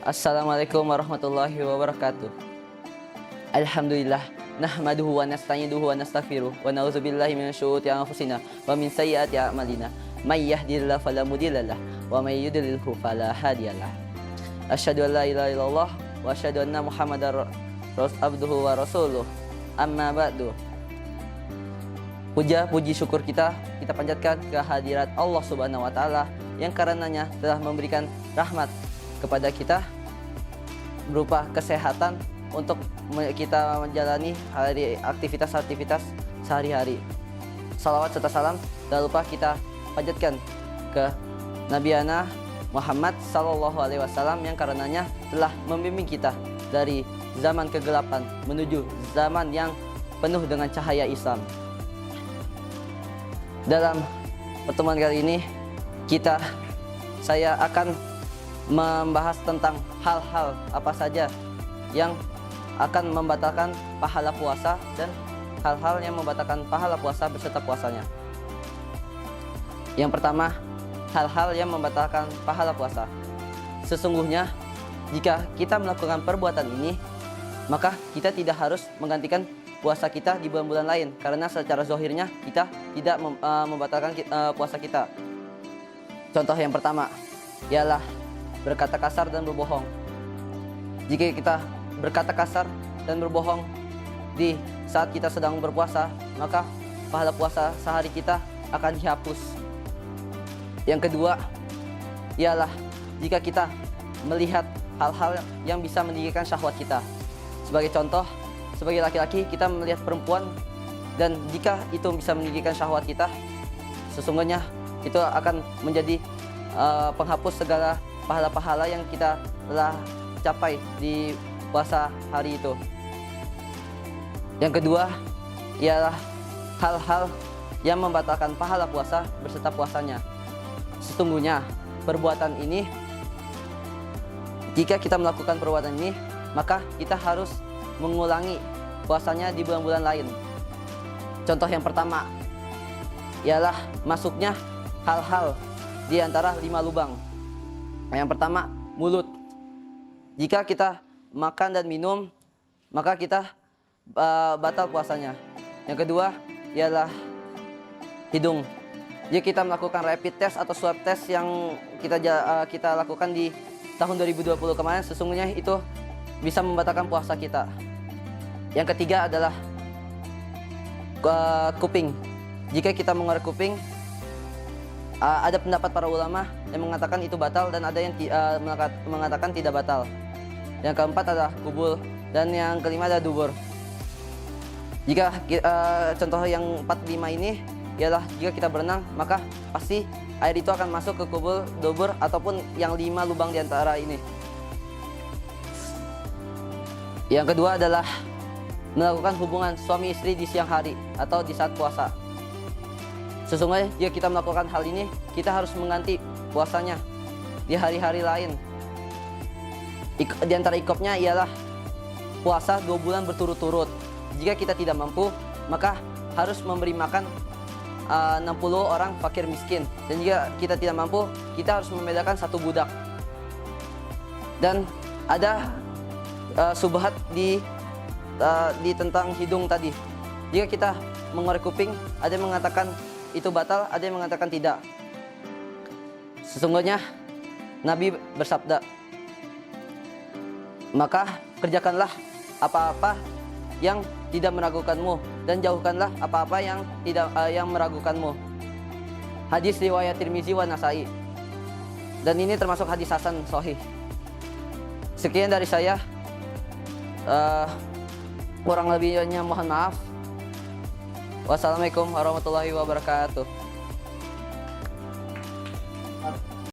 Assalamualaikum warahmatullahi wabarakatuh. Alhamdulillah nahmaduhu wa nasta'inuhu wa nastaghfiruh wa na'udzubillahi min syururi anfusina wa min sayyiati a'malina. May yahdihillahu fala mudhillalah wa may yudlilhu fala hadiyalah. Asyhadu an la ilaha illallah wa asyhadu anna Muhammadar abduhu wa rasuluh. Amma ba'du. Puja puji syukur kita panjatkan ke hadirat Allah Subhanahu wa taala yang karenanya telah memberikan rahmat kepada kita berupa kesehatan untuk kita menjalani aktivitas sehari-hari. Salawat serta salam tak lupa kita panjatkan ke Nabi Ana Muhammad sallallahu alaihi wasallam yang karenanya telah membimbing kita dari zaman kegelapan menuju zaman yang penuh dengan cahaya Islam. Dalam pertemuan kali ini saya akan membahas tentang hal-hal apa saja yang akan membatalkan pahala puasa dan hal-hal yang membatalkan pahala puasa beserta puasanya. Yang pertama, hal-hal yang membatalkan pahala puasa. Sesungguhnya jika kita melakukan perbuatan ini, maka kita tidak harus menggantikan puasa kita di bulan-bulan lain, karena secara zahirnya kita tidak membatalkan puasa kita. Contoh yang pertama ialah berkata kasar dan berbohong. Jika kita berkata kasar dan berbohong di saat kita sedang berpuasa, maka pahala puasa sehari kita akan dihapus. Yang kedua ialah jika kita melihat hal-hal yang bisa meninggikan syahwat kita. Sebagai contoh, sebagai laki-laki kita melihat perempuan dan jika itu bisa meninggikan syahwat kita, sesungguhnya itu akan menjadi penghapus segala pahala-pahala yang kita telah capai di puasa hari itu. Yang kedua ialah hal-hal yang membatalkan pahala puasa beserta puasanya. Sesungguhnya perbuatan ini, jika kita melakukan perbuatan ini, maka kita harus mengulangi puasanya di bulan-bulan lain. Contoh yang pertama ialah masuknya hal-hal di antara 5 lubang. Yang pertama, mulut. Jika kita makan dan minum, maka kita batal puasanya. Yang kedua ialah hidung. Jika kita melakukan rapid test atau swab test yang kita lakukan di tahun 2020 kemarin, sesungguhnya itu bisa membatalkan puasa kita. Yang ketiga adalah kuping. Jika kita mengorek kuping, ada pendapat para ulama yang mengatakan itu batal dan ada yang mengatakan tidak batal. Yang keempat adalah kubul dan yang kelima adalah dubur. Jika contoh yang 4-5 ini ialah jika kita berenang, maka pasti air itu akan masuk ke kubul, dubur ataupun yang 5 lubang di antara ini. Yang kedua adalah melakukan hubungan suami istri di siang hari atau di saat puasa. Sesungguhnya jika kita melakukan hal ini, kita harus mengganti puasanya di hari-hari lain. Di antara ikopnya ialah puasa 2 bulan berturut-turut. Jika kita tidak mampu, maka harus memberi makan 60 orang fakir miskin. Dan jika kita tidak mampu, kita harus membedakan 1 budak. Dan ada subhat di tentang hidung tadi. Jika kita mengorek kuping, ada yang mengatakan itu batal, ada yang mengatakan tidak. Sesungguhnya Nabi bersabda, maka kerjakanlah apa-apa yang tidak meragukanmu dan jauhkanlah apa-apa yang yang meragukanmu. Hadis riwayat Tirmizi wa Nasai. Dan ini termasuk hadis hasan sahih. Sekian dari saya. Kurang lebihnya mohon maaf. Wassalamualaikum warahmatullahi wabarakatuh.